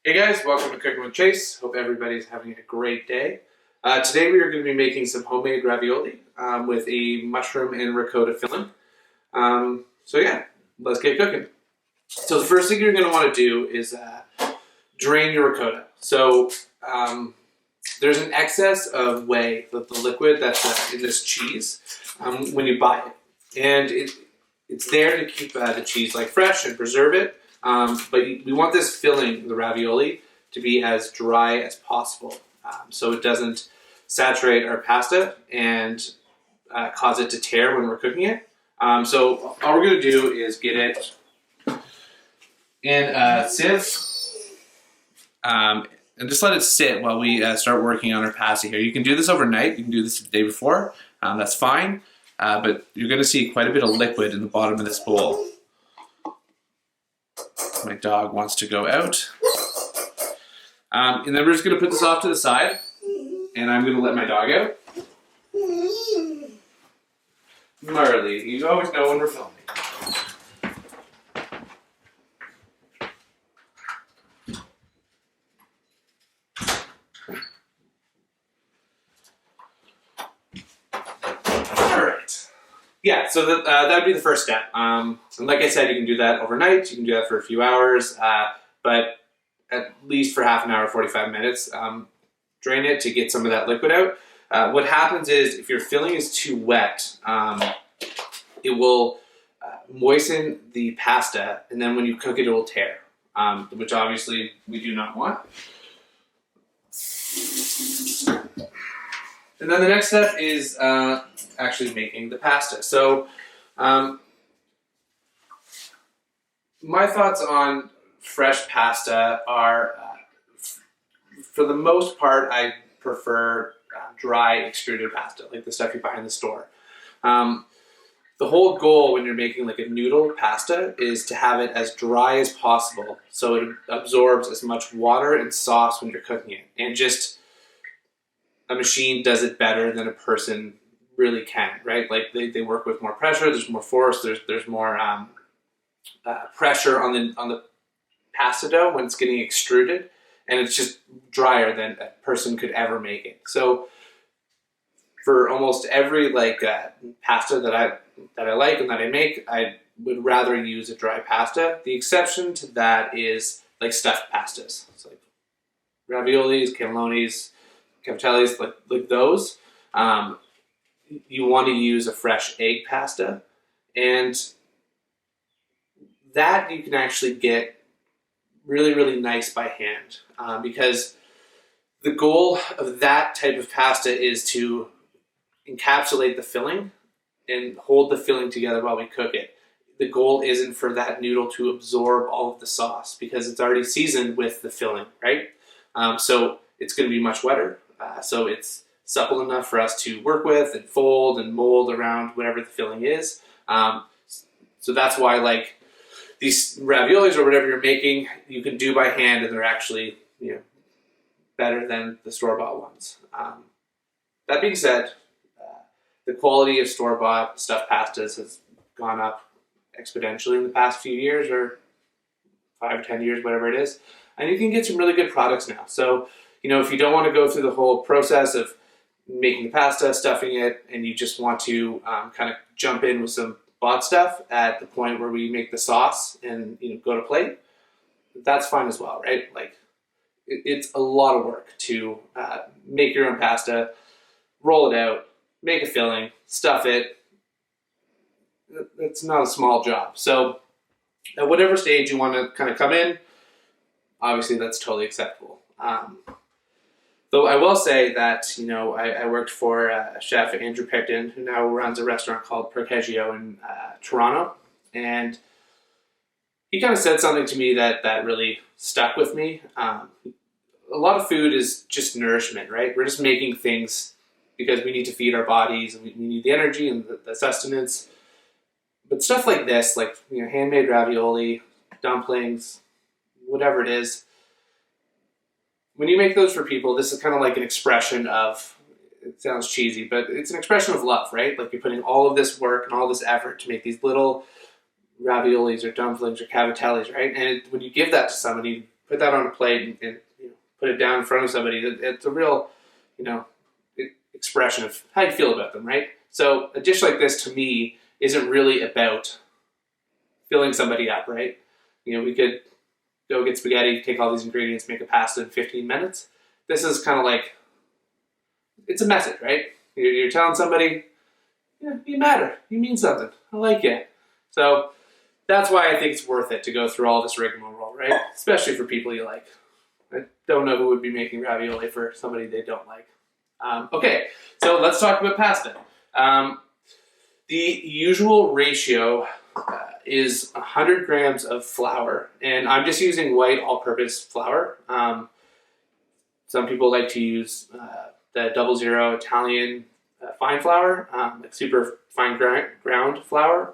Hey guys, welcome to Cooking with Chase. Hope everybody's having a great day. Today we are going to be making some homemade ravioli with a mushroom and ricotta filling. So let's get cooking. So the first thing you're going to want to do is drain your ricotta. So there's an excess of whey, the liquid that's in this cheese when you buy it. And it's there to keep the cheese fresh and preserve it. But we want this filling, the ravioli, to be as dry as possible, so it doesn't saturate our pasta and cause it to tear when we're cooking it. So all we're going to do is get it in a sieve and just let it sit while we start working on our pasta here. You can do this overnight. You can do this the day before. That's fine, but you're going to see quite a bit of liquid in the bottom of this bowl. My dog wants to go out. And then we're just going to put this off to the side, and I'm going to let my dog out. Marley, you always know when we're filming. All right. Yeah, so that would be the first step. And like I said, you can do that overnight. You can do that for a few hours, but at least for half an hour, 45 minutes. Drain it to get some of that liquid out. What happens is if your filling is too wet, it will moisten the pasta, and then when you cook it, it will tear, which obviously we do not want. And then the next step is actually making the pasta. So my thoughts on fresh pasta are, for the most part, I prefer dry extruded pasta, like the stuff you buy in the store. The whole goal when you're making like a noodle pasta is to have it as dry as possible so it absorbs as much water and sauce when you're cooking it. And just a machine does it better than a person really can, right? Like they work with more pressure, there's more force, there's more pressure on the pasta dough when it's getting extruded, and it's just drier than a person could ever make it. So for almost every pasta that I like and that I make, I would rather use a dry pasta. The exception to that is like stuffed pastas. It's like raviolis, cannellonis, cavatellis, like those. You want to use a fresh egg pasta, and that you can actually get really, really nice by hand, because the goal of that type of pasta is to encapsulate the filling and hold the filling together while we cook it. The goal isn't for that noodle to absorb all of the sauce because it's already seasoned with the filling, right? So it's going to be much wetter. So it's supple enough for us to work with and fold and mold around whatever the filling is. So that's why these raviolis or whatever you're making, you can do by hand, and they're actually better than the store-bought ones. That being said, the quality of store-bought stuffed pastas has gone up exponentially in the past few years, or 5 or 10 years, whatever it is. And you can get some really good products now. So, if you don't want to go through the whole process of making the pasta, stuffing it, and you just want to kind of jump in with some bought stuff at the point where we make the sauce and go to plate, that's fine as well, right? It's a lot of work to make your own pasta, roll it out, make a filling, stuff it. It's not a small job. So at whatever stage you want to kind of come in, obviously that's totally acceptable. Though I will say that, I worked for Chef Andrew Picton, who now runs a restaurant called Percagio in Toronto. And he kind of said something to me that really stuck with me. A lot of food is just nourishment, right? We're just making things because we need to feed our bodies, and we need the energy and the sustenance. But stuff like this, handmade ravioli, dumplings, whatever it is, when you make those for people, this is kind of like an expression of, it sounds cheesy, but it's an expression of love, right? Like you're putting all of this work and all this effort to make these little raviolis or dumplings or cavatellis, right? And when you give that to somebody, put that on a plate and put it down in front of somebody, it's a real, expression of how you feel about them, right? So a dish like this to me isn't really about filling somebody up, right? We could go get spaghetti, take all these ingredients, make a pasta in 15 minutes. This is kind of like, it's a message, right? You're telling somebody, you matter, you mean something, I like you. So that's why I think it's worth it to go through all this rigmarole, right? Especially for people you like. I don't know who would be making ravioli for somebody they don't like. Okay, so let's talk about pasta. The usual ratio is 100 grams of flour, and I'm just using white all-purpose flour. Some people like to use the 00 Italian fine flour, like super fine ground flour.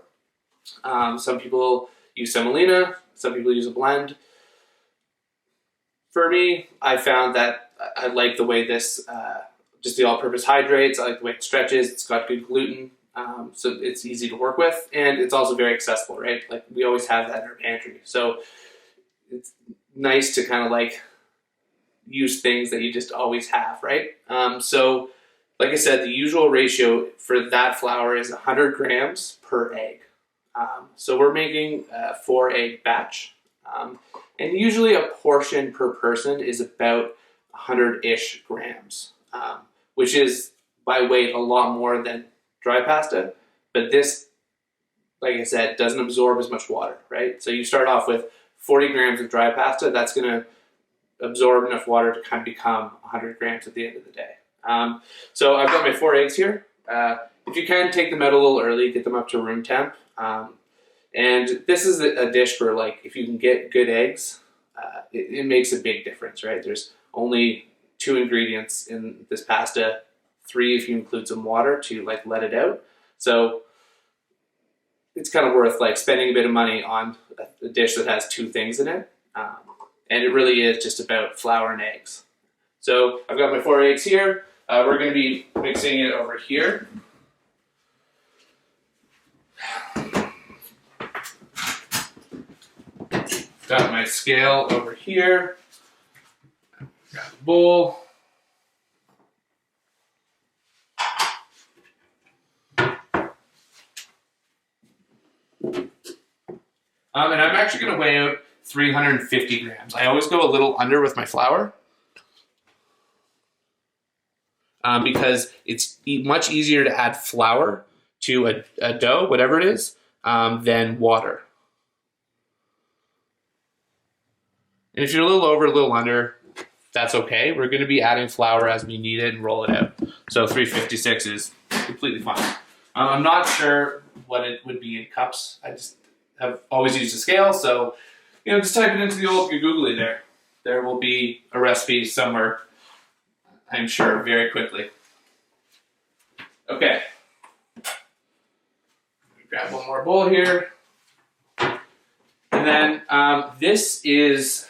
Some people use semolina, some people use a blend. For me, I found that I like the way this, just the all-purpose hydrates. I like the way it stretches. It's got good gluten, so it's easy to work with, and it's also very accessible, right? Like we always have that in our pantry, so it's nice to kind of like use things that you just always have, right? So, like I said, the usual ratio for that flour is 100 grams per egg. So we're making a 4-egg batch. And usually a portion per person is about 100-ish grams, which is by weight a lot more than dry pasta. But this, like I said, doesn't absorb as much water, right? So you start off with 40 grams of dry pasta. That's going to absorb enough water to kind of become 100 grams at the end of the day. So I've got my 4 eggs here. If you can, take them out a little early, get them up to room temp. And this is a dish for, like, if you can get good eggs, it makes a big difference, right? There's only 2 ingredients in this pasta, 3 if you include some water to like let it out. So it's kind of worth like spending a bit of money on a dish that has 2 things in it. And it really is just about flour and eggs. So I've got my 4 eggs here. We're going to be mixing it over here. Got my scale over here. Grab a bowl. And I'm actually going to weigh out 350 grams. I always go a little under with my flour because it's much easier to add flour to a dough, whatever it is, than water. And if you're a little over, a little under, that's okay. We're going to be adding flour as we need it and roll it out. So 356 is completely fine. I'm not sure what it would be in cups. I just have always used a scale. So, just type it into the old Googly there. There will be a recipe somewhere, I'm sure, very quickly. Okay. Grab one more bowl here. And then this is...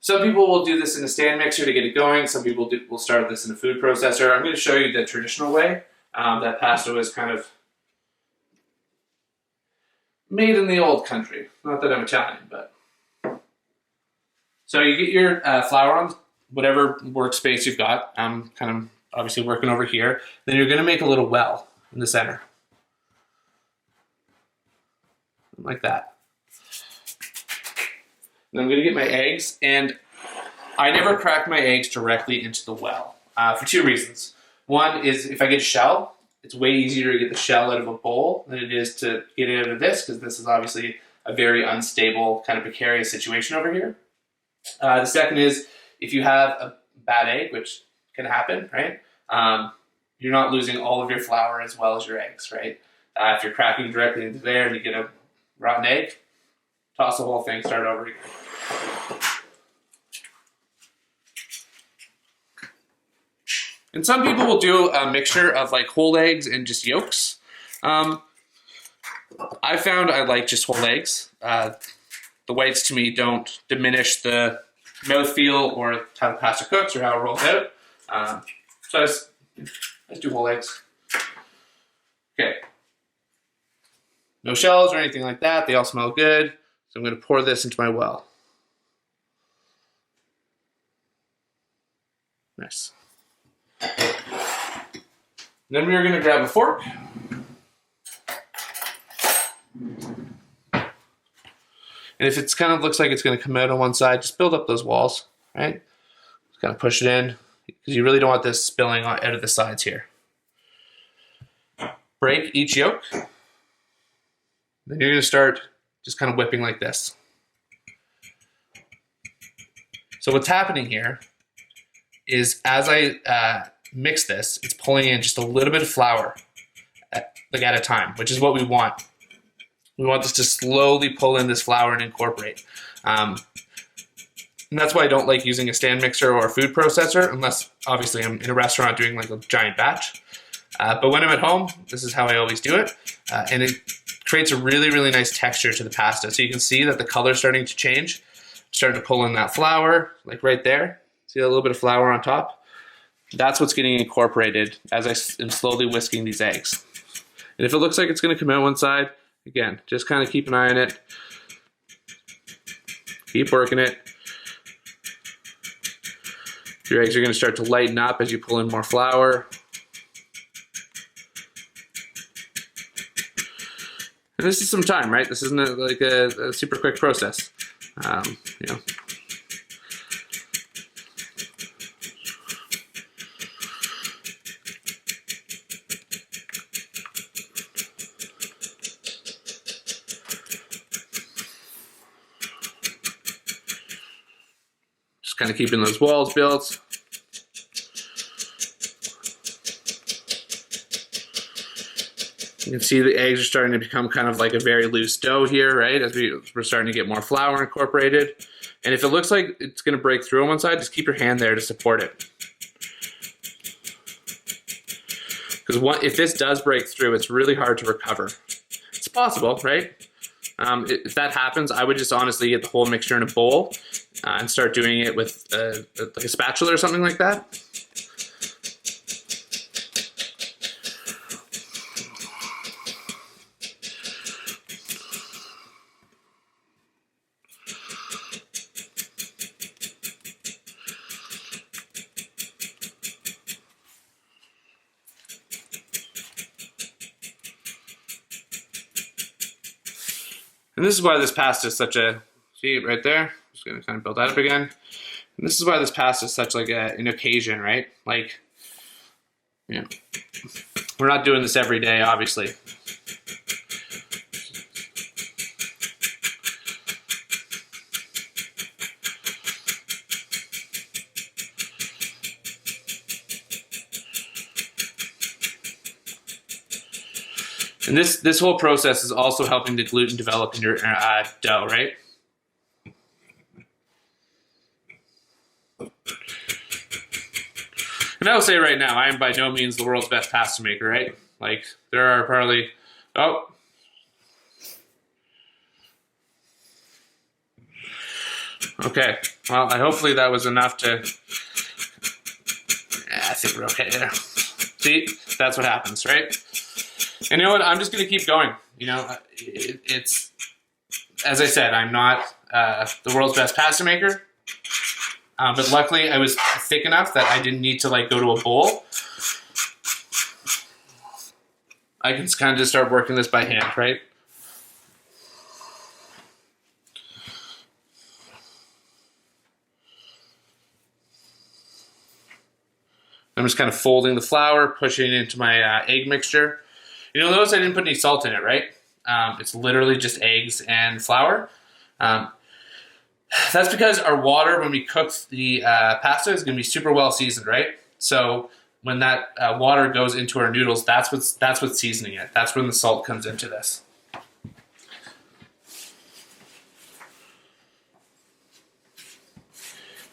Some people will do this in a stand mixer to get it going. Some people will start this in a food processor. I'm going to show you the traditional way that pasta was kind of made in the old country. Not that I'm Italian, but... So you get your flour on whatever workspace you've got. I'm kind of obviously working over here. Then you're going to make a little well in the center. Like that. And I'm going to get my eggs, and I never crack my eggs directly into the well for 2 reasons. One is if I get a shell, it's way easier to get the shell out of a bowl than it is to get it out of this, because this is obviously a very unstable, kind of precarious situation over here. The second is if you have a bad egg, which can happen, right? You're not losing all of your flour as well as your eggs, right? If you're cracking directly into there and you get a rotten egg, toss the whole thing, start over again. And some people will do a mixture of like whole eggs and just yolks. I found I like just whole eggs. The whites to me don't diminish the mouthfeel or how the pasta cooks or how it rolls out. So I just do whole eggs. Okay. No shells or anything like that. They all smell good. So I'm going to pour this into my well. Nice. Then we are going to grab a fork. And if it kind of looks like it's going to come out on one side, just build up those walls, right? Just kind of push it in, because you really don't want this spilling out of the sides here. Break each yolk. Then you're going to start just kind of whipping like this. So what's happening here is, as I mix this, it's pulling in just a little bit of flour at a time, which is what we want. We want this to slowly pull in this flour and incorporate. And that's why I don't like using a stand mixer or a food processor, unless obviously I'm in a restaurant doing like a giant batch. But when I'm at home, this is how I always do it. And it creates a really, really nice texture to the pasta. So you can see that the color's starting to change. Starting to pull in that flour, like right there. See a little bit of flour on top? That's what's getting incorporated as I am slowly whisking these eggs. And if it looks like it's going to come out one side, again, just kind of keep an eye on it. Keep working it. Your eggs are going to start to lighten up as you pull in more flour. And this is some time, right? This isn't like a super quick process. You know. Just kind of keeping those walls built. You can see the eggs are starting to become kind of like a very loose dough here, right? As we're starting to get more flour incorporated. And if it looks like it's going to break through on one side, just keep your hand there to support it. Because if this does break through, it's really hard to recover. It's possible, right? If that happens, I would just honestly get the whole mixture in a bowl and start doing it with like a spatula or something like that. And this is why this pasta is such a, see it right there? Just gonna kind of build that up again. And this is why this pasta is such like an occasion, right? Like, you know, we're not doing this every day, obviously. And this whole process is also helping the gluten develop in your dough, right? And I will say right now, I am by no means the world's best pasta maker, right? Like, there are probably, oh. Okay, well, hopefully that was enough to, I think we're okay there. See, that's what happens, right? And you know what? I'm just going to keep going. You know, it's, as I said, I'm not the world's best pasta maker. But luckily, I was thick enough that I didn't need to like go to a bowl. I can kind of just start working this by hand, right? I'm just kind of folding the flour, pushing it into my egg mixture. You know, notice I didn't put any salt in it, right? It's literally just eggs and flour. That's because our water, when we cook the pasta, is going to be super well seasoned, right? So when that water goes into our noodles, that's what's seasoning it. That's when the salt comes into this.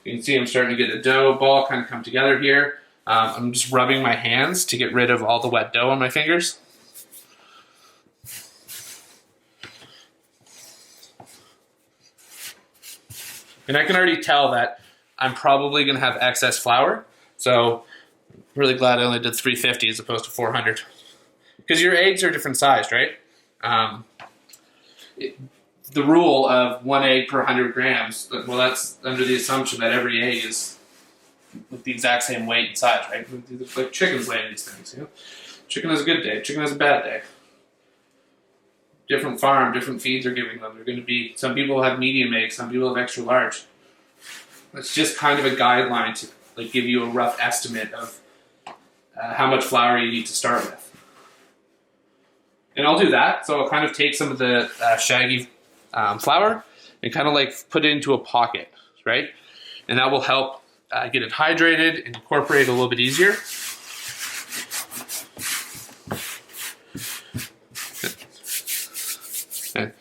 You can see I'm starting to get the dough ball kind of come together here. I'm just rubbing my hands to get rid of all the wet dough on my fingers. And I can already tell that I'm probably going to have excess flour. So I'm really glad I only did 350 as opposed to 400. Because your eggs are different sized, right? The rule of 1 egg per 100 grams, well, that's under the assumption that every egg is with the exact same weight and size, right? Like chickens weigh these things, you know? Chicken has a good day, chicken has a bad day. Different farm, different feeds are giving them. They're going to be, some people have medium eggs, some people have extra large. It's just kind of a guideline to like give you a rough estimate of how much flour you need to start with. And I'll do that. So I'll kind of take some of the shaggy flour and kind of like put it into a pocket, right? And that will help get it hydrated and incorporate a little bit easier. Okay.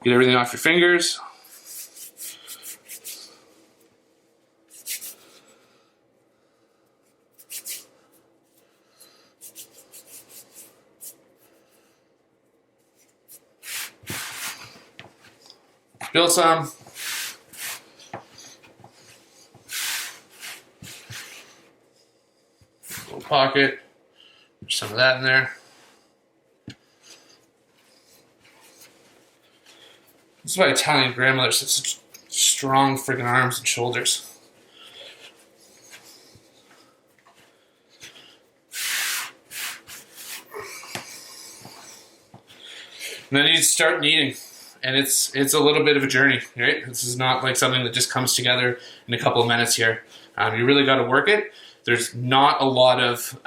Get everything off your fingers. Spill some. Little pocket. There's some of that in there. This is why Italian grandmothers have such strong freaking arms and shoulders. And then you start kneading. And it's a little bit of a journey, right? This is not like something that just comes together in a couple of minutes here. You really got to work it. There's not a lot of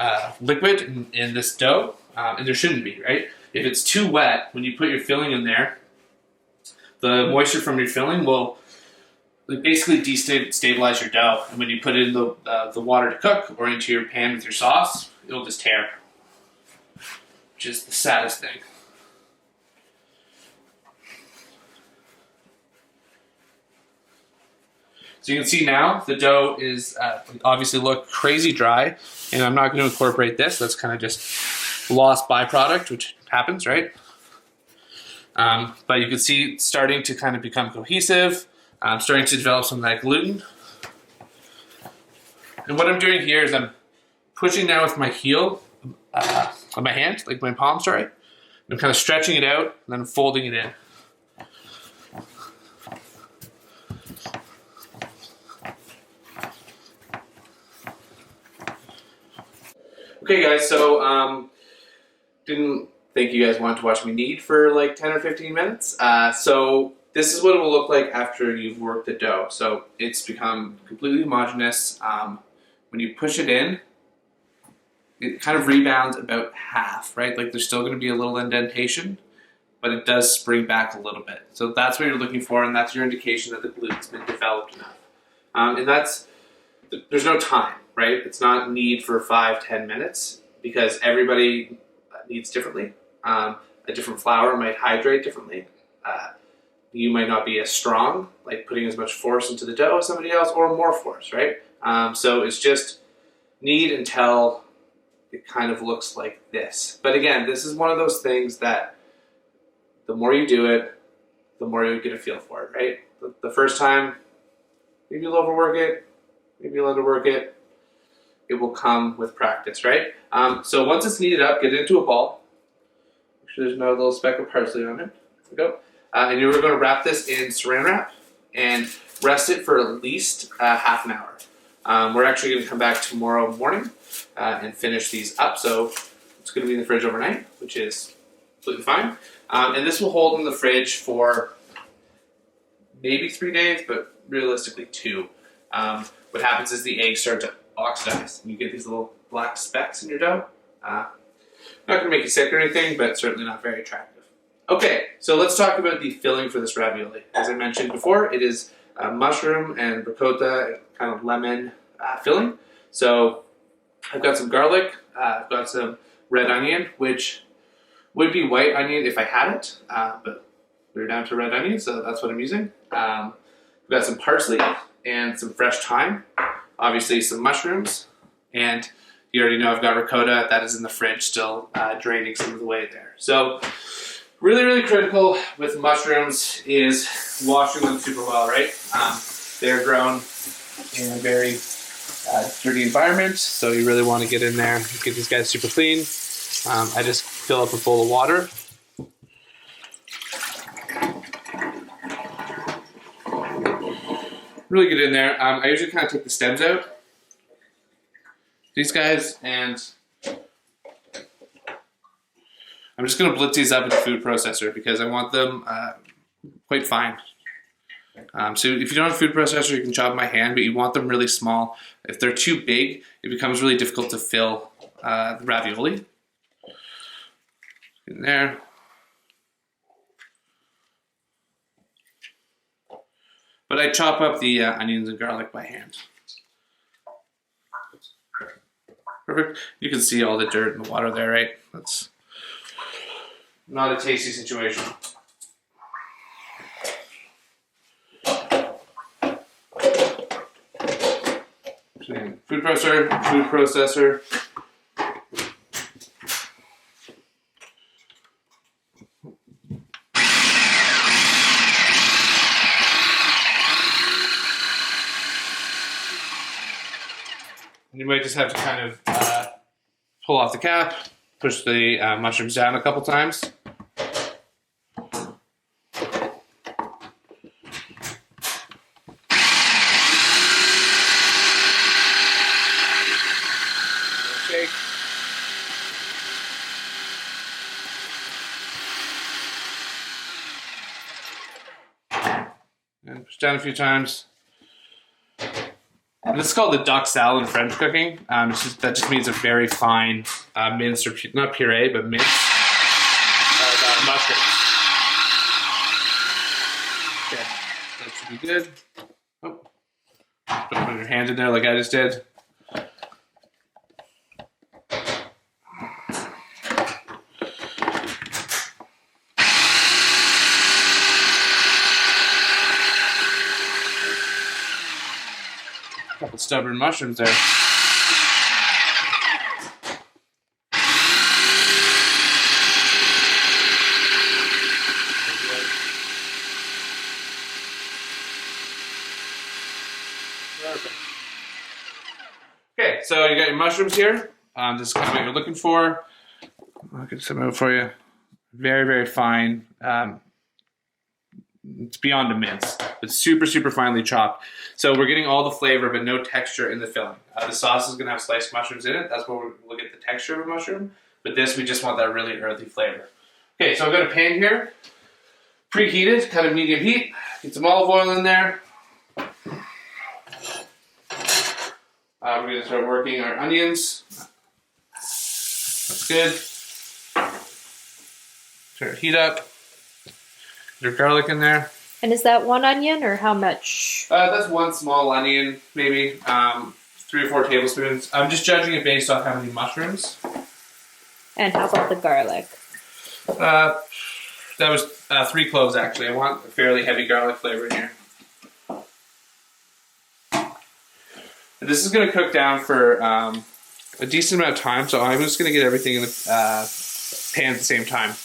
liquid in this dough, and there shouldn't be, right? If it's too wet, when you put your filling in there, the moisture from your filling will basically destabilize your dough. And when you put it in the water to cook or into your pan with your sauce, it'll just tear, which is the saddest thing. So you can see now the dough is obviously look crazy dry, and I'm not going to incorporate this. That's kind of just lost byproduct, which happens, right? But you can see it's starting to kind of become cohesive. I'm starting to develop some of that gluten. And what I'm doing here is I'm pushing down with my heel on my hand, like my palm, sorry. I'm kind of stretching it out and then folding it in. Okay guys, so didn't think you guys wanted to watch me knead for like 10 or 15 minutes. So this is what it will look like after you've worked the dough. So it's become completely homogeneous. When you push it in, it kind of rebounds about half, right? Like there's still going to be a little indentation, but it does spring back a little bit. So that's what you're looking for, and that's your indication that the gluten's been developed enough. And there's no time, right? It's not knead for 5-10 minutes because everybody kneads differently. A different flour might hydrate differently. You might not be as strong, like putting as much force into the dough as somebody else, or more force, right? So it's just knead until it kind of looks like this. But again, this is one of those things that the more you do it, the more you get a feel for it, right? The first time, maybe you'll overwork it, maybe you'll underwork it. It will come with practice, right? So once it's kneaded up, get it into a ball. Make sure there's no little speck of parsley on it. There we go. And you're going to wrap this in saran wrap and rest it for at least half an hour. We're actually going to come back tomorrow morning and finish these up. So it's going to be in the fridge overnight, which is completely fine. And this will hold in the fridge for maybe 3 days, but realistically 2. What happens is the eggs start to oxidize. You get these little black specks in your dough. Not going to make you sick or anything, but certainly not very attractive. Okay, so let's talk about the filling for this ravioli. As I mentioned before, it is mushroom and ricotta, kind of lemon filling. So I've got some garlic, I've got some red onion, which would be white onion if I had it, but we're down to red onion, so that's what I'm using. We've got some parsley and some fresh thyme, obviously some mushrooms, and you already know I've got ricotta that is in the fridge still draining some of the way there. So really, really critical with mushrooms is washing them super well, right? They're grown in a very dirty environment, so you really want to get in there and get these guys super clean. I just fill up a bowl of water. Really get in there. I usually kind of take the stems out these guys, and I'm just going to blitz these up in the food processor because I want them quite fine. So if you don't have a food processor, you can chop them by hand, but you want them really small. If they're too big, it becomes really difficult to fill the ravioli. In there. But I chop up the onions and garlic by hand. Perfect. You can see all the dirt and the water there, right? That's not a tasty situation. So again, food processor. You might just have to kind of pull off the cap, push the mushrooms down a couple times. Shake. And push down a few times. This is called the duck salad in French cooking. That just means a very fine minced, or not puree, but minced mushrooms. Okay, that should be good. Oh, don't put your hand in there like I just did. Couple stubborn mushrooms there. Perfect. Okay, so you got your mushrooms here. This is kind of what you're looking for. I'll get some out for you. Very, very fine. It's beyond a mince. It's super, super finely chopped. So we're getting all the flavor, but no texture in the filling. The sauce is going to have sliced mushrooms in it. That's where we'll get the texture of a mushroom. But this, we just want that really earthy flavor. Okay, so I've got a pan here, preheated, kind of medium heat. Get some olive oil in there. We're going to start working our onions. That's good. Turn our heat up. Get our garlic in there. And is that one onion or how much? That's one small onion, maybe 3 or 4 tablespoons. I'm just judging it based off how many mushrooms. And how about the garlic? That was 3 cloves actually. I want a fairly heavy garlic flavor in here. This is going to cook down for a decent amount of time, so I'm just going to get everything in the pan at the same time.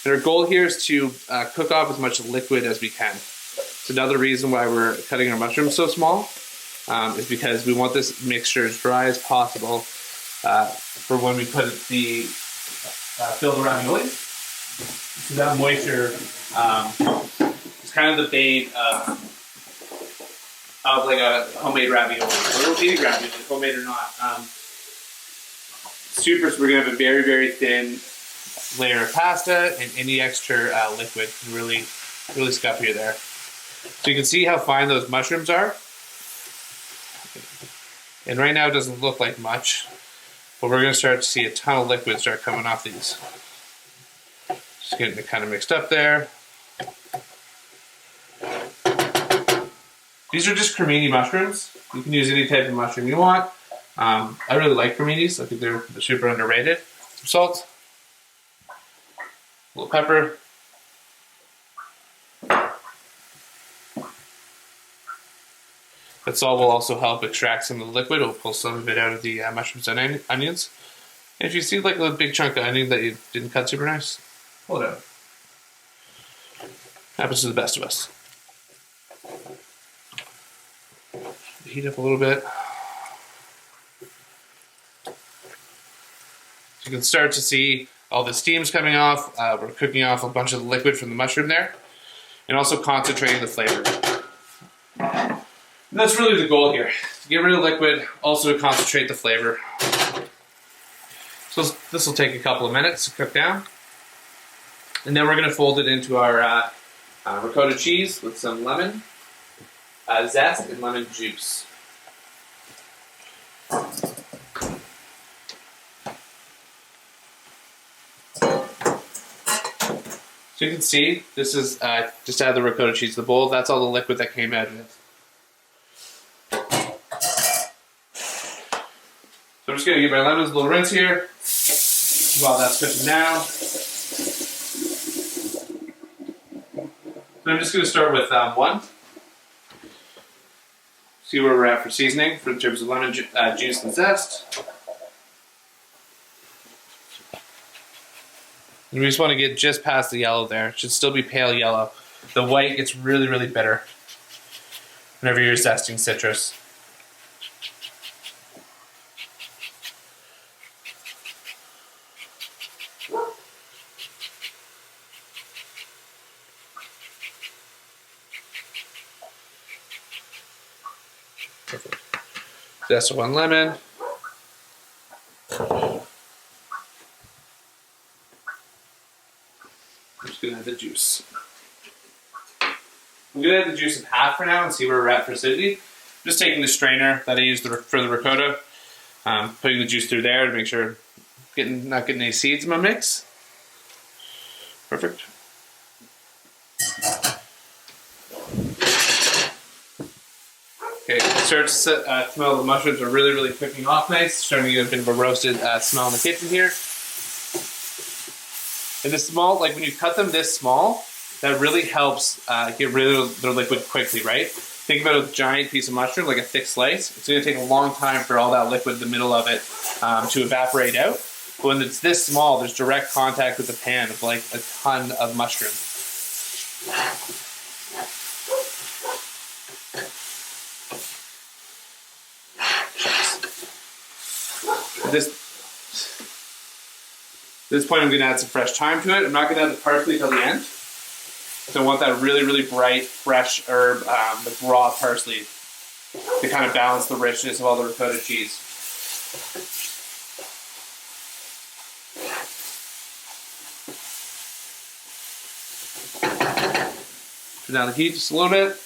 And our goal here is to cook off as much liquid as we can. So another reason why we're cutting our mushrooms so small is because we want this mixture as dry as possible for when we put the fill the ravioli. So that moisture is kind of the bait of like a homemade ravioli, or any ravioli, homemade or not. We're gonna have a very, very thin layer of pasta, and any extra liquid can really scuff you there. So you can see how fine those mushrooms are. And right now it doesn't look like much, but we're going to start to see a ton of liquid start coming off these. Just getting it kind of mixed up there. These are just cremini mushrooms. You can use any type of mushroom you want. I really like creminis. I think they're super underrated. Some salt. A little pepper. That salt will also help extract some of the liquid. It'll pull some of it out of the mushrooms and onions. And if you see like a big chunk of onion that you didn't cut super nice, pull it out. Happens to the best of us. Heat up a little bit. So you can start to see all the steam's coming off. We're cooking off a bunch of the liquid from the mushroom there, and also concentrating the flavor. And that's really the goal here. Get rid of liquid, also to concentrate the flavor. So this will take a couple of minutes to cook down. And then we're going to fold it into our ricotta cheese with some lemon zest and lemon juice. So you can see, this is just out of the ricotta cheese, the bowl. That's all the liquid that came out of it. So I'm just going to give my lemons a little rinse here while that's cooking down. So I'm just going to start with one. See where we're at for seasoning in terms of lemon juice and zest. And we just want to get just past the yellow there. It should still be pale yellow. The white gets really, really bitter whenever you're zesting citrus. Perfect. Zest of one lemon. I'm just going to add the juice. I'm going to add the juice in half for now and see where we're at for acidity. I'm just taking the strainer that I used for the ricotta, putting the juice through there to make sure not getting any seeds in my mix. Perfect. Okay, start to smell the mushrooms are really, really cooking off nice. Starting to get a bit of a roasted smell in the kitchen here. And the small, like when you cut them this small, that really helps get rid of the liquid quickly, right? Think about a giant piece of mushroom, like a thick slice. It's going to take a long time for all that liquid in the middle of it to evaporate out. But when it's this small, there's direct contact with the pan of like a ton of mushroom. At this point, I'm going to add some fresh thyme to it. I'm not going to add the parsley till the end. So I want that really, really bright, fresh herb, with raw parsley to kind of balance the richness of all the ricotta cheese. Turn down the heat just a little bit.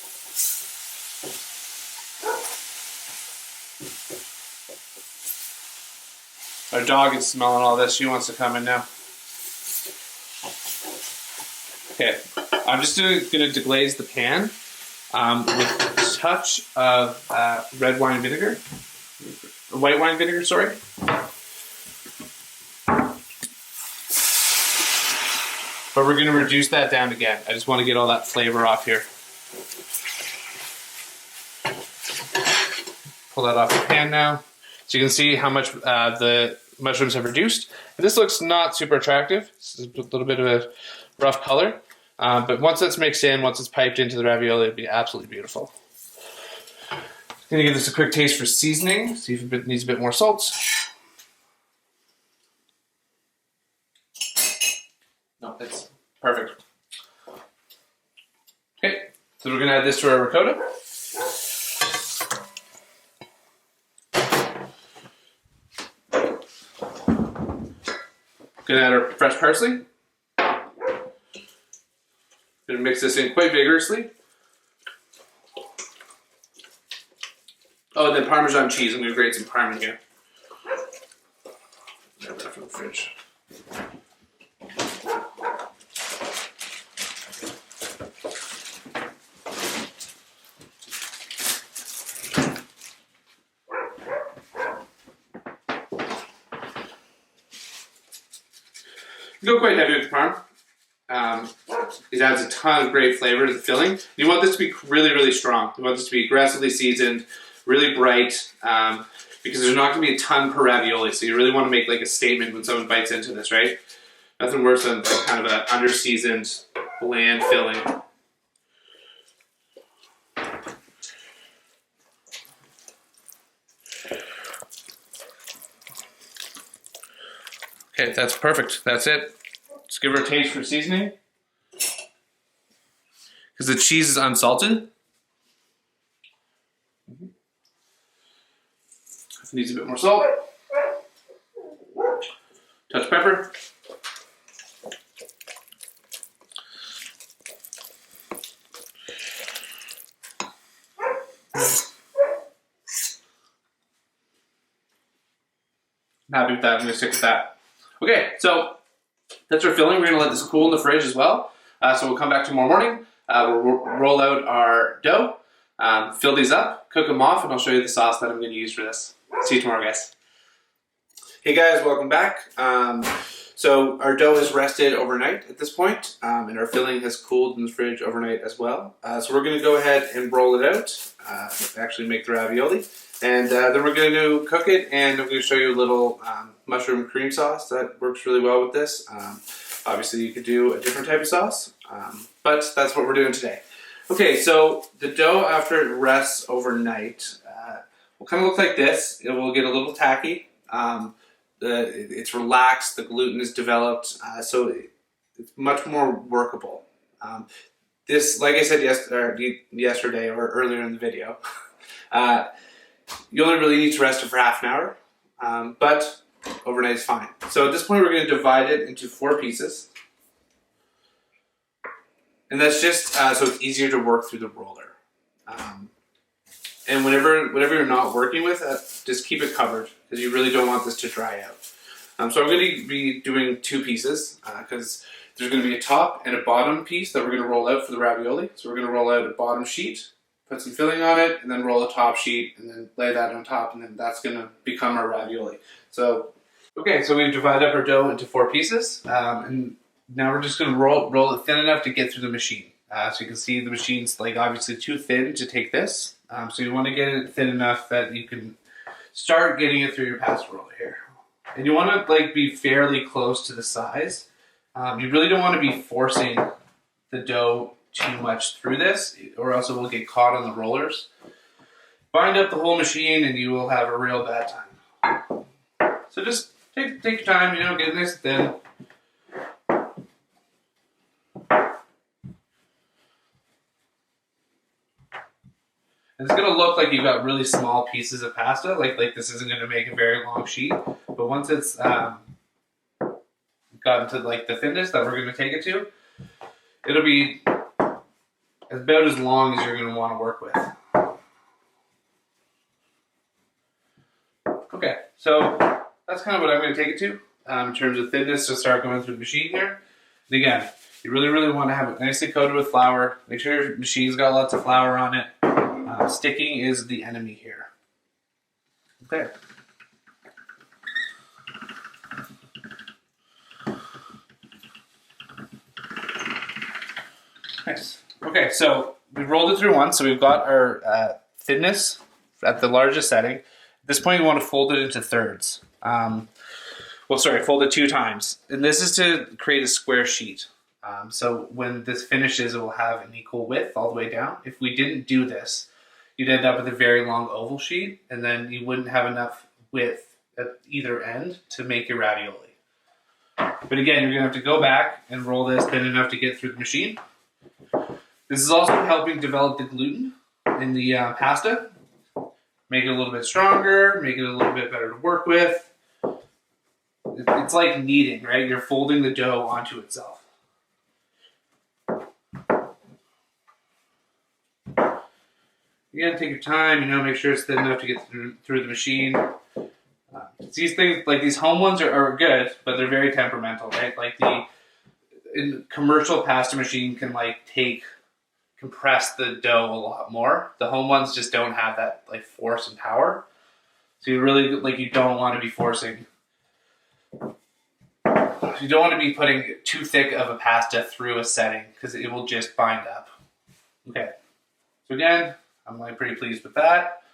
Our dog is smelling all this. She wants to come in now. Okay, I'm just going to deglaze the pan with a touch of red wine vinegar. White wine vinegar, sorry. But we're going to reduce that down again. I just want to get all that flavor off here. Pull that off the pan now. So you can see how much the mushrooms have reduced. And this looks not super attractive. This is a little bit of a rough color. But once that's mixed in, once it's piped into the ravioli, it'll be absolutely beautiful. Gonna give this a quick taste for seasoning. See if it needs a bit more salt. No, it's perfect. Okay, so we're gonna add this to our ricotta. Gonna add our fresh parsley. Gonna mix this in quite vigorously. Oh, and then Parmesan cheese. I'm gonna grate some Parmesan here. Grab that from the fridge. Go quite heavy with the parm. It adds a ton of great flavor to the filling. You want this to be really, really strong. You want this to be aggressively seasoned, really bright, because there's not going to be a ton per ravioli. So you really want to make like a statement when someone bites into this, right? Nothing worse than like kind of an under-seasoned, bland filling. Okay, that's perfect. That's it. Just give her a taste for seasoning. Because the cheese is unsalted. Needs a bit more salt. Touch pepper. I'm happy with that. I'm going to stick with that. Okay, so that's our filling. We're going to let this cool in the fridge as well. So we'll come back tomorrow morning. We'll roll out our dough, fill these up, cook them off, and I'll show you the sauce that I'm going to use for this. See you tomorrow, guys. Hey guys, welcome back. So our dough is rested overnight at this point, and our filling has cooled in the fridge overnight as well. So we're going to go ahead and roll it out, actually make the ravioli, and then we're going to cook it, and I'm going to show you a little mushroom cream sauce that works really well with this. Obviously you could do a different type of sauce, but that's what we're doing today. Okay, so the dough after it rests overnight will kind of look like this. It will get a little tacky. It's relaxed, the gluten is developed, so it's much more workable. This, like I said yesterday or earlier in the video, you only really need to rest it for half an hour, but overnight is fine. So at this point we're going to divide it into 4 pieces. And that's just so it's easier to work through the roller. And whatever you're not working with, just keep it covered because you really don't want this to dry out. So I'm going to be doing 2 pieces because there's going to be a top and a bottom piece that we're going to roll out for the ravioli. So we're going to roll out a bottom sheet, put some filling on it, and then roll a top sheet, and then lay that on top, and then that's going to become our ravioli. So, okay, so we've divided up our dough into 4 pieces, and now we're just going to roll it thin enough to get through the machine. So you can see the machine's like obviously too thin to take this. So you want to get it thin enough that you can start getting it through your pasta roller here. And you want to like be fairly close to the size. You really don't want to be forcing the dough too much through this, or else it will get caught on the rollers. Bind up the whole machine and you will have a real bad time. So just take your time, get it nice and thin. It's going to look like you've got really small pieces of pasta, like this isn't going to make a very long sheet, but once it's gotten to like the thinness that we're going to take it to, it'll be about as long as you're going to want to work with. Okay, so that's kind of what I'm going to take it to in terms of thinness to start going through the machine here. And again, you really want to have it nicely coated with flour. Make sure your machine's got lots of flour on it. Sticking is the enemy here. Okay. Nice. Okay, so we rolled it through once, so we've got our thinness at the largest setting. At this point, we want to fold it into thirds. Fold it 2 times. And this is to create a square sheet. So when this finishes, it will have an equal width all the way down. If we didn't do this, you'd end up with a very long oval sheet, and then you wouldn't have enough width at either end to make your ravioli. But again, you're going to have to go back and roll this thin enough to get through the machine. This is also helping develop the gluten in the pasta. Make it a little bit stronger, make it a little bit better to work with. It's like kneading, right? You're folding the dough onto itself. Again, take your time, make sure it's thin enough to get through the machine. These things, like these home ones are good, but they're very temperamental, right? Like the commercial pasta machine can compress the dough a lot more. The home ones just don't have that like force and power. So you really, you don't want to be forcing, you don't want to be putting too thick of a pasta through a setting because it will just bind up. Okay, so again, I'm pretty pleased with that.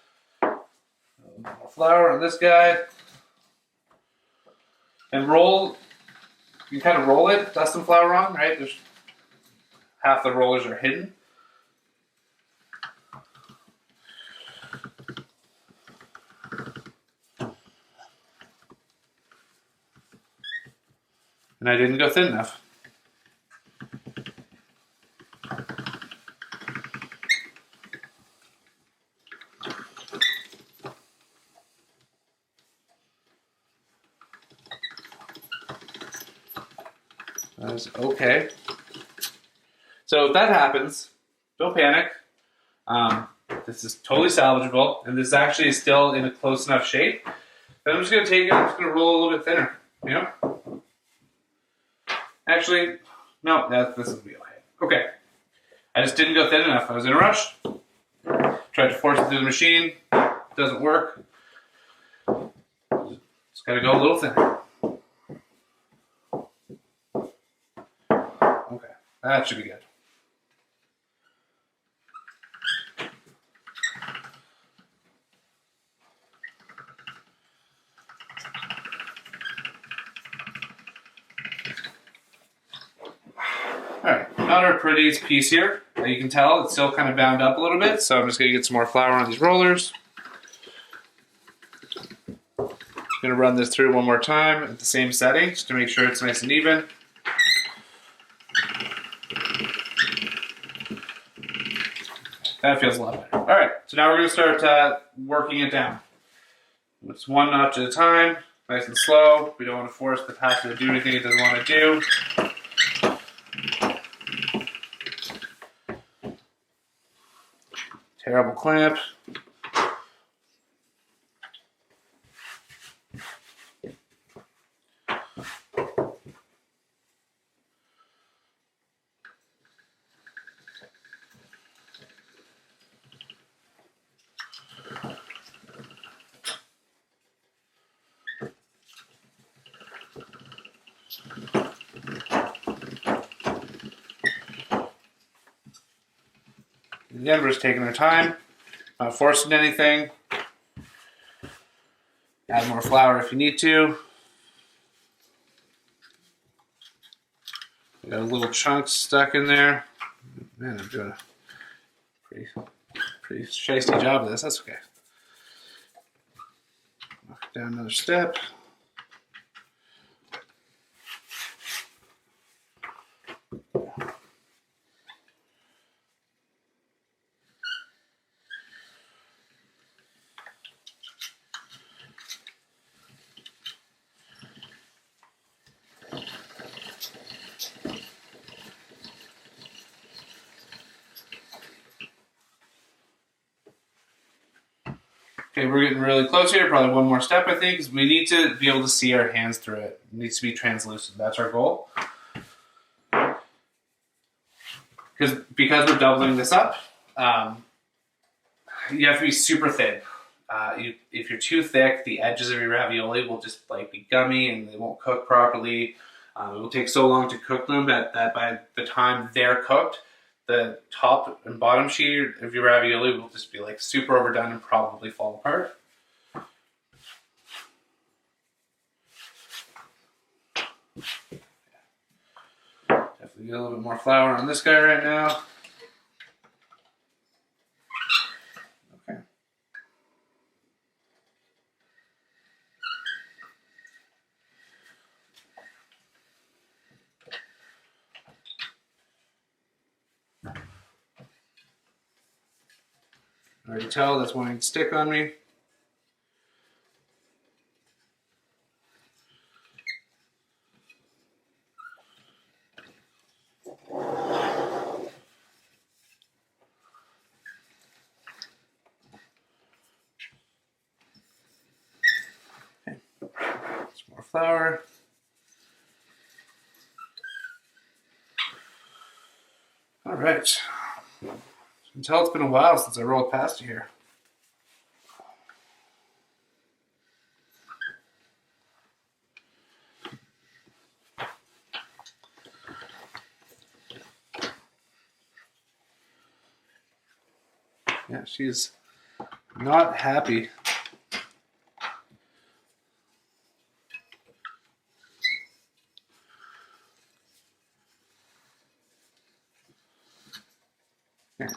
More flour on this guy. And roll, you kind of roll it, dust some flour on, right? There's half the rollers are hidden. And I didn't go thin enough. was okay. So if that happens, don't panic. This is totally salvageable, and this actually is still in a close enough shape. Then I'm just going to take it, I'm just going to roll a little bit thinner, you know? Actually, no, this will be okay. Okay. I just didn't go thin enough. I was in a rush. Tried to force it through the machine. Doesn't work. Just got to go a little thinner. Okay, that should be good. Alright, not our prettiest piece here. You can tell it's still kind of bound up a little bit, so I'm just going to get some more flour on these rollers. I'm going to run this through one more time at the same setting, just to make sure it's nice and even. That feels a lot better. Alright, so now we're going to start working it down. It's one notch at a time, nice and slow. We don't want to force the pasta to do anything it doesn't want to do. Terrible clamp. Again, we're just taking our time, not forcing anything. Add more flour if you need to. Got a little chunks stuck in there. Man, I'm doing a pretty shiesty job of this. That's okay. Knock it down another step. Okay, we're getting really close here. Probably one more step, I think, because we need to be able to see our hands through it. It needs to be translucent. That's our goal. Because we're doubling this up, you have to be super thin. If you're too thick, the edges of your ravioli will just be gummy and they won't cook properly. It will take so long to cook them that by the time they're cooked, the top and bottom sheet of your ravioli will just be super overdone and probably fall apart. Definitely get a little bit more flour on this guy right now. Okay. I already tell that's wanting to stick on me. Okay. Some more flour. All right. You can tell it's been a while since I rolled pasta here. Yeah, she's not happy. Here.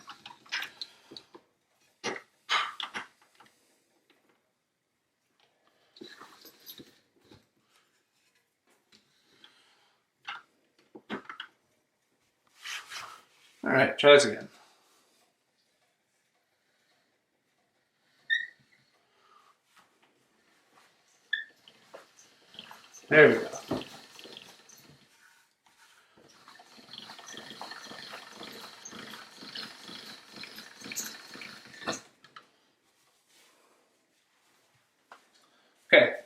All right, try this again. There we go.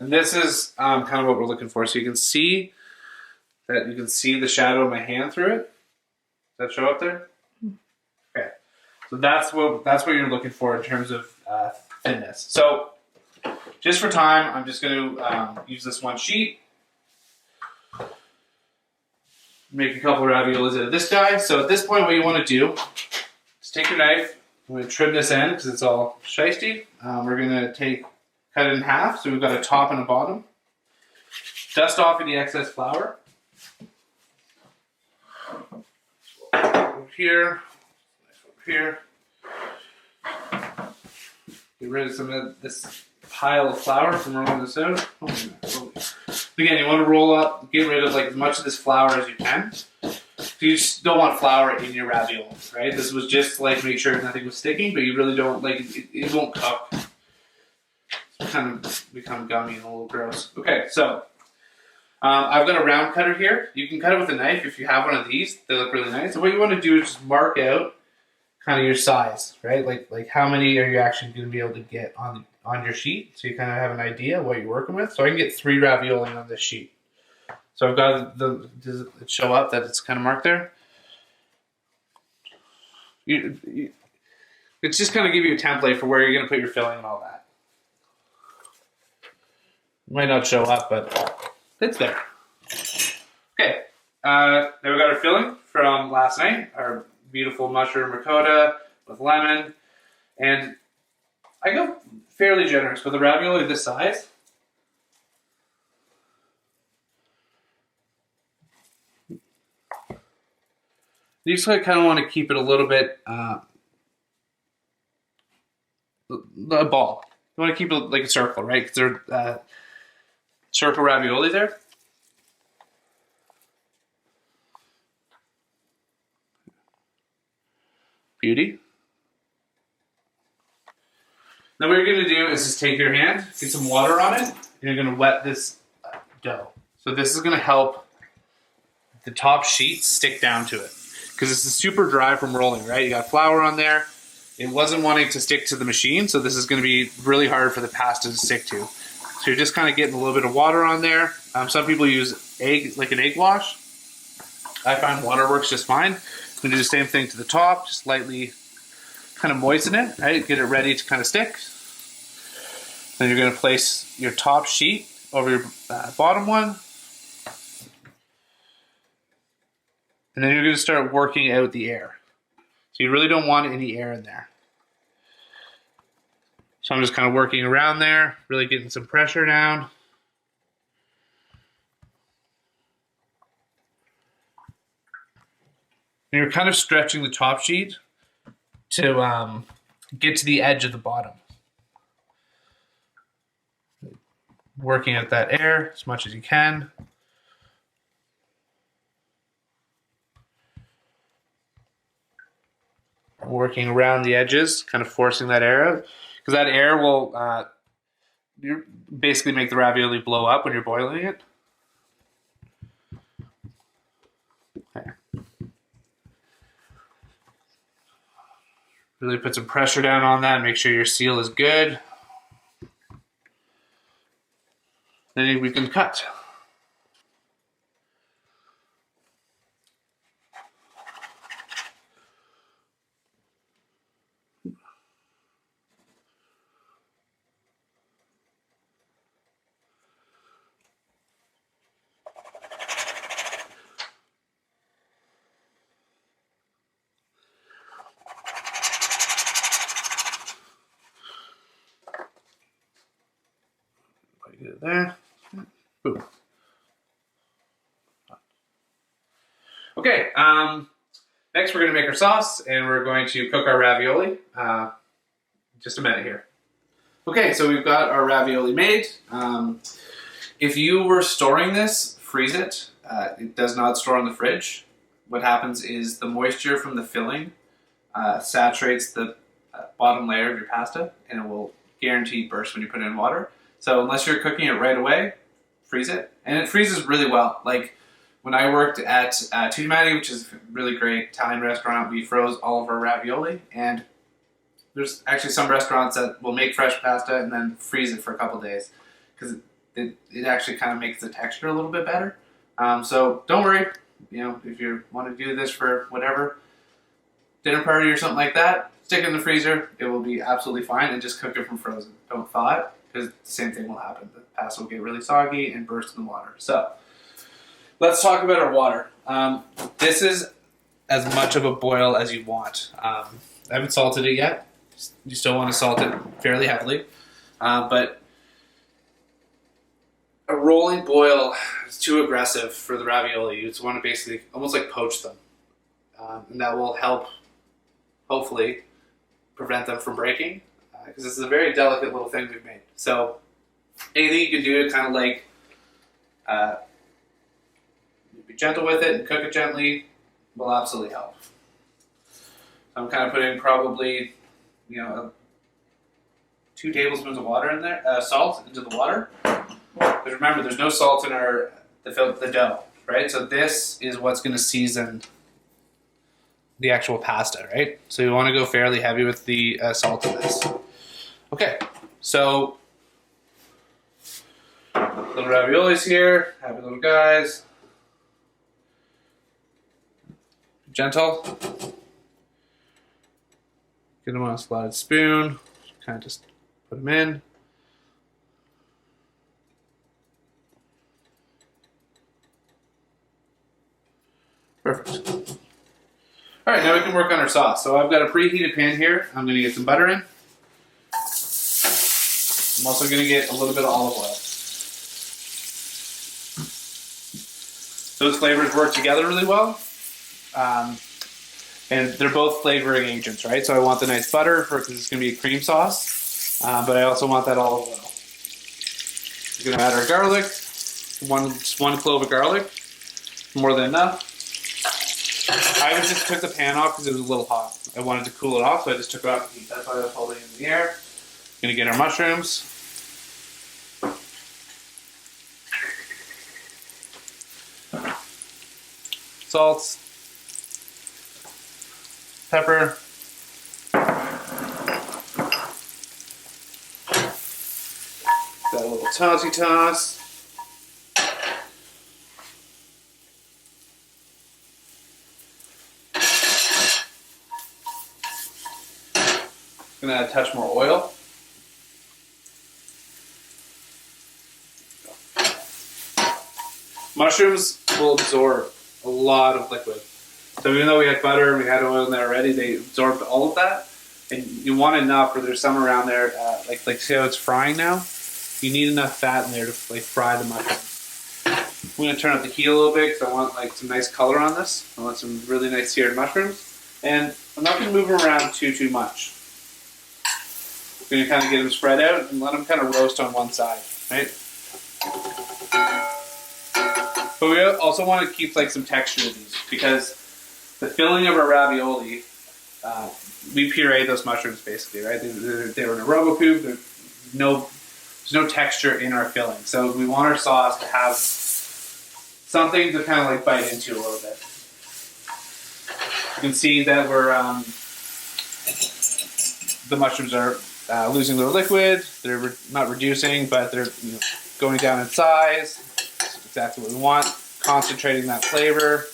And this is kind of what we're looking for. So you can see the shadow of my hand through it. Does that show up there? Okay. So that's what you're looking for in terms of thinness. So just for time, I'm just going to use this one sheet. Make a couple of raviolis out of this guy. So at this point, what you want to do is take your knife. I'm going to trim this end because it's all shiesty. We're going to cut it in half. So we've got a top and a bottom. Dust off any excess flour. Over here. Get rid of some of this pile of flour from rolling this out. Again, you want to roll up, get rid of like as much of this flour as you can. You just don't want flour in your ravioli, right? This was just like make sure nothing was sticking, but you really don't like it won't cook. It's kind of become gummy and a little gross. Okay, so I've got a round cutter here. You can cut it with a knife if you have one of these. They look really nice. So what you want to do is just mark out kind of your size, right? Like how many are you actually going to be able to get on your sheet, so you kind of have an idea what you're working with. So I can get 3 ravioli on this sheet. So I've got does it show up that it's kind of marked there? It's just kind of give you a template for where you're going to put your filling and all that. It might not show up, but it's there. Okay, then we got our filling from last night, our beautiful mushroom ricotta with lemon, and I go fairly generous with a ravioli this size. You just kind of want to keep it a little bit a ball. You want to keep it like a circle, right? Because they're circle ravioli there. Beauty. Then what you're going to do is just take your hand, get some water on it, and you're going to wet this dough. So this is going to help the top sheet stick down to it. Because this is super dry from rolling, right? You got flour on there. It wasn't wanting to stick to the machine, so this is going to be really hard for the pasta to stick to. So you're just kind of getting a little bit of water on there. Some people use an egg wash. I find water works just fine. I'm going to do the same thing to the top, just lightly kind of moisten it, right? Get it ready to kind of stick. Then you're going to place your top sheet over your bottom one. And then you're going to start working out the air. So you really don't want any air in there. So I'm just kind of working around there, really getting some pressure down. And you're kind of stretching the top sheet to get to the edge of the bottom. Working out that air as much as you can. Working around the edges, kind of forcing that air out. Because that air will basically make the ravioli blow up when you're boiling it. Okay. Really put some pressure down on that. Make sure your seal is good. Then we can cut. Get it there. Boom. Okay, next we're going to make our sauce and we're going to cook our ravioli. Just a minute here. Okay, so we've got our ravioli made. If you were storing this, freeze it. It does not store in the fridge. What happens is the moisture from the filling saturates the bottom layer of your pasta and it will guarantee burst when you put it in water. So unless you're cooking it right away, freeze it. And it freezes really well. Like when I worked at Tutti, which is a really great Italian restaurant, we froze all of our ravioli. And there's actually some restaurants that will make fresh pasta and then freeze it for a couple days. Because it actually kind of makes the texture a little bit better. So don't worry, if you want to do this for whatever, dinner party or something like that, stick it in the freezer. It will be absolutely fine, and just cook it from frozen. Don't thaw it, because the same thing will happen. The pasta will get really soggy and burst in the water. So let's talk about our water. This is as much of a boil as you want. I haven't salted it yet. You still want to salt it fairly heavily. But a rolling boil is too aggressive for the ravioli. You just want to basically almost like poach them. And that will help, hopefully, prevent them from breaking. Because this is a very delicate little thing we've made. So anything you can do to kind of like be gentle with it and cook it gently will absolutely help. I'm kind of putting probably, 2 tablespoons of water in there, salt into the water. But remember, there's no salt in the dough, right? So this is what's going to season the actual pasta, right? So you want to go fairly heavy with the salt in this. Okay, so little raviolis here, happy little guys. Gentle. Get them on a slotted spoon. Kind of just put them in. Perfect. All right, now we can work on our sauce. So I've got a preheated pan here. I'm going to get some butter in. I'm also going to get a little bit of olive oil. Those flavors work together really well. And they're both flavoring agents, right? So I want the nice butter because it's going to be a cream sauce. But I also want that olive oil. We're going to add our garlic. Just one clove of garlic. More than enough. I just took the pan off because it was a little hot. I wanted to cool it off, so I just took it off the heat. That's why I was holding it in the air. Gonna get our mushrooms. Salt. Pepper. Got a little tossy toss. Gonna add a touch more oil. Mushrooms will absorb a lot of liquid. So even though we had butter and we had oil in there already, they absorbed all of that. And you want enough where there's some around there, like see how it's frying now? You need enough fat in there to fry the mushrooms. I'm gonna turn up the heat a little bit because I want some nice color on this. I want some really nice seared mushrooms. And I'm not gonna move them around too much. I'm going to kind of get them spread out and let them kind of roast on one side, right? But we also want to keep some texture to these because the filling of our ravioli, we pureed those mushrooms basically, right? They were in a Robocube. There's no texture in our filling, so we want our sauce to have something to kind of bite into a little bit. You can see that the mushrooms are losing their liquid. They're not reducing, but they're going down in size. That's exactly what we want. Concentrating that flavor.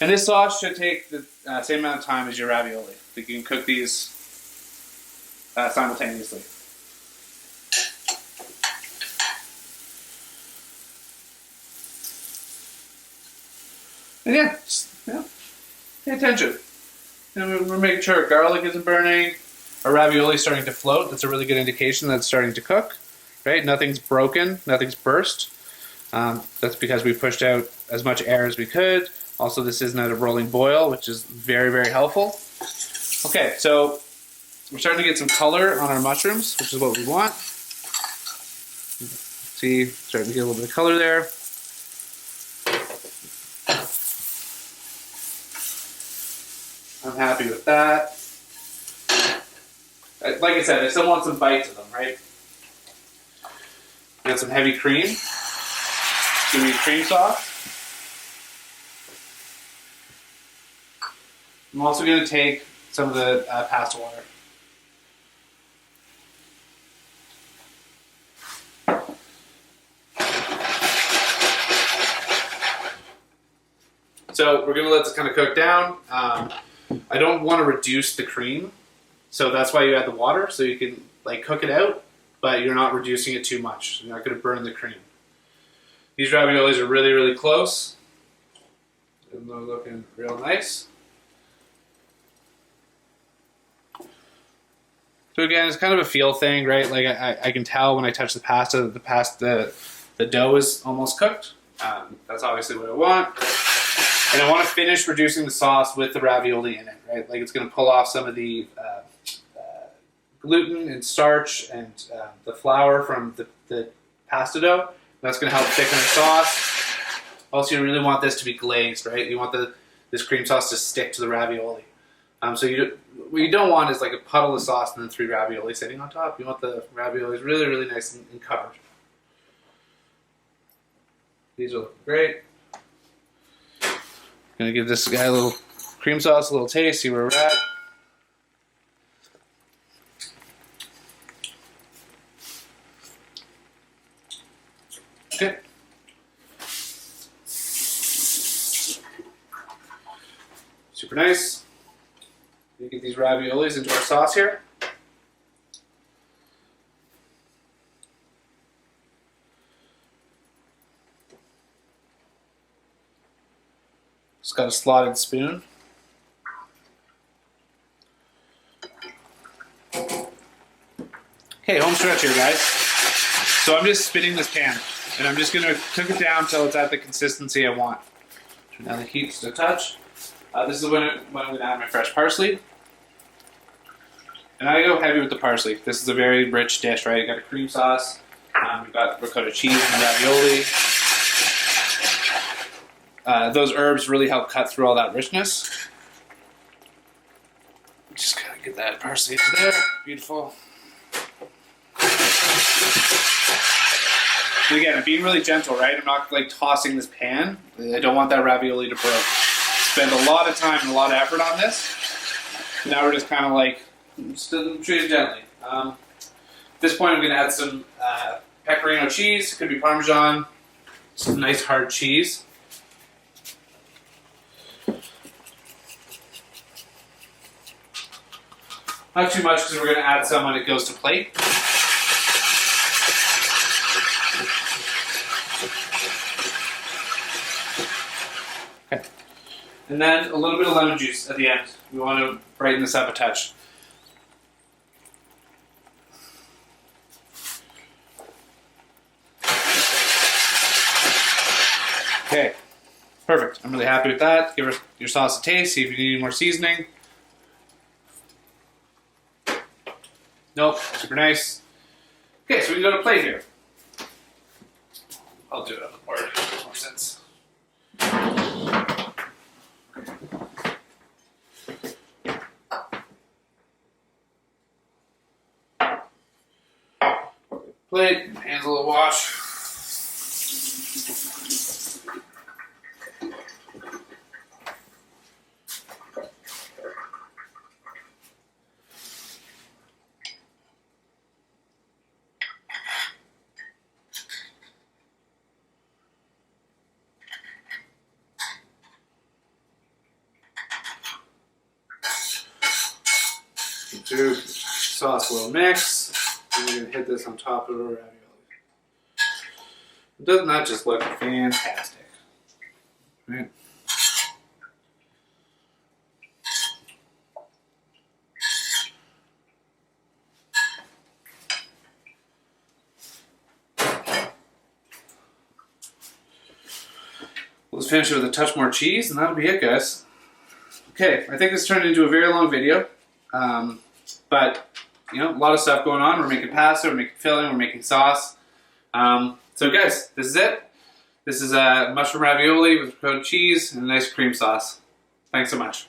And this sauce should take the same amount of time as your ravioli. You can cook these simultaneously. And pay attention. We're making sure our garlic isn't burning. Our ravioli is starting to float. That's a really good indication that it's starting to cook. Right? Nothing's broken. Nothing's burst. That's because we pushed out as much air as we could. Also, this isn't at a rolling boil, which is very, very helpful. Okay, so we're starting to get some color on our mushrooms, which is what we want. See, starting to get a little bit of color there. I'm happy with that. Like I said, I still want some bite to them, right? Got some heavy cream. Give me cream sauce. I'm also going to take some of the pasta water. So we're gonna let this kind of cook down. I don't want to reduce the cream, so that's why you add the water, so you can like cook it out, but you're not reducing it too much. You're not gonna burn the cream. These raviolis are really, really close. And they're looking real nice. So again, it's kind of a feel thing, right? Like I can tell when I touch the pasta that the dough is almost cooked. That's obviously what I want. And I want to finish reducing the sauce with the ravioli in it, right? Like it's going to pull off some of the gluten and starch and the flour from the pasta dough. That's going to help thicken the sauce. Also, you really want this to be glazed, right? You want this cream sauce to stick to the ravioli. So what you don't want is like a puddle of sauce and then 3 ravioli sitting on top. You want the raviolis really, really nice and covered. These are looking great. Gonna give this guy a little cream sauce, a little taste, see where we're at. Okay. Super nice. We get these raviolis into our sauce here. Just got a slotted spoon. Okay, home stretch here, guys. So I'm just spinning this pan, and I'm just gonna cook it down until it's at the consistency I want. Turn down the heat just a touch. This is when I'm going to add my fresh parsley. And I go heavy with the parsley. This is a very rich dish, right? You got a cream sauce, we've got ricotta cheese and ravioli. Those herbs really help cut through all that richness. Just gotta get that parsley into there. Beautiful. And again, I'm being really gentle, right? I'm not like tossing this pan. I don't want that ravioli to break. Spend a lot of time and a lot of effort on this. Now we're just kind of like, still treat it gently. At this point I'm going to add some pecorino cheese. Could be Parmesan. Some nice hard cheese. Not too much because we're going to add some when it goes to plate. Okay. And then a little bit of lemon juice at the end. We want to brighten this up a touch. Okay, perfect. I'm really happy with that. Give your sauce a taste, see if you need any more seasoning. Nope, super nice. Okay, so we can go to plate here. I'll do it on the board, it makes more sense. Plate, hands a little wash. Do sauce a little mix, and we're going to hit this on top of the ravioli. Doesn't that just look fantastic? Right? Let's finish it with a touch more cheese, and that'll be it, guys. Okay, I think this turned into a very long video. But, you know, a lot of stuff going on. We're making pasta, we're making filling, we're making sauce. So guys, this is it. This is mushroom ravioli with ricotta cheese and a nice cream sauce. Thanks so much.